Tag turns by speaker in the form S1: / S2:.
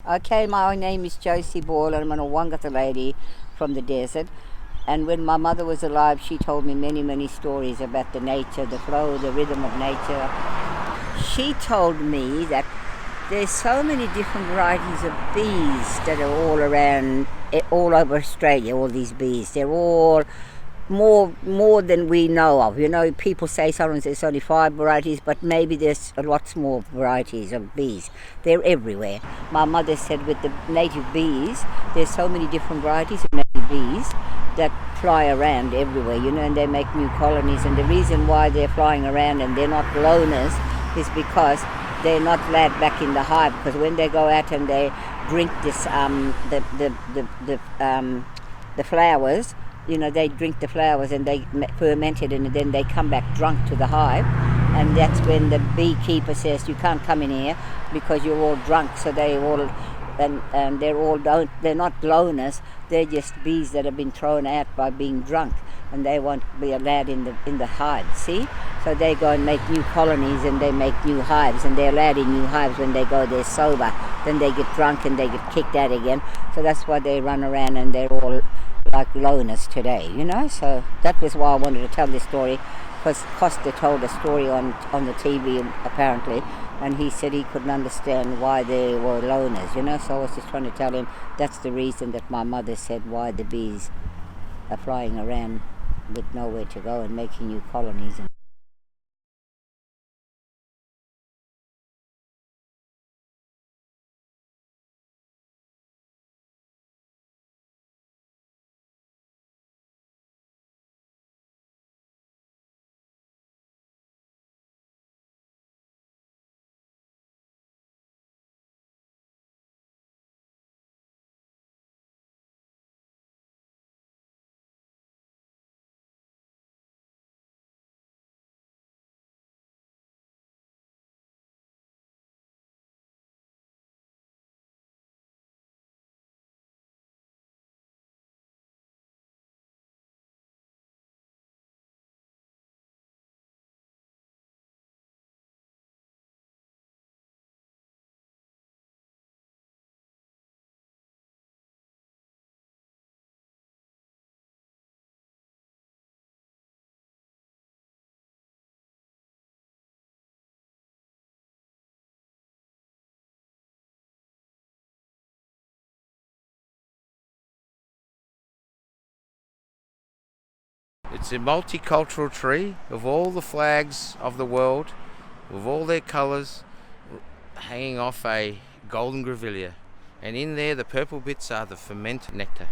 S1: Okay, my name is Josie Boyle and I'm a Wongutha lady from the desert. And when my mother was alive, she told me many, many stories about the nature, the flow, the rhythm of nature. She told me that there's so many different varieties of bees that are all around, all over Australia, all these bees. They're all more than we know of. You know, people say sometimes there's only 5 varieties, but maybe there's lots more varieties of bees. They're everywhere. My mother said with the native bees, there's so many different varieties of native bees that fly around everywhere, you know, and they make new colonies. And the reason why they're flying around and they're not loners is because they're not allowed back in the hive, because when they go out and they drink this the flowers, you know, they drink the flowers and they ferment it, and then they come back drunk to the hive, and that's when the beekeeper says you can't come in here because you're all drunk. So they all and they're not loners, they're just bees that have been thrown out by being drunk, and they won't be allowed in the hive. See, so they go and make new colonies and they make new hives, and they're allowed in new hives when they go there sober. Then they get drunk and they get kicked out again. So that's why they run around and they're all like loners today, you know. So that was why I wanted to tell this story, because Costa told a story on the TV apparently, and he said he couldn't understand why they were loners, you know. So I was just trying to tell him that's the reason that my mother said why the bees are flying around with nowhere to go and making new colonies.
S2: It's a multicultural tree of all the flags of the world, with all their colours, hanging off a golden grevillea. And in there, the purple bits are the fermented nectar.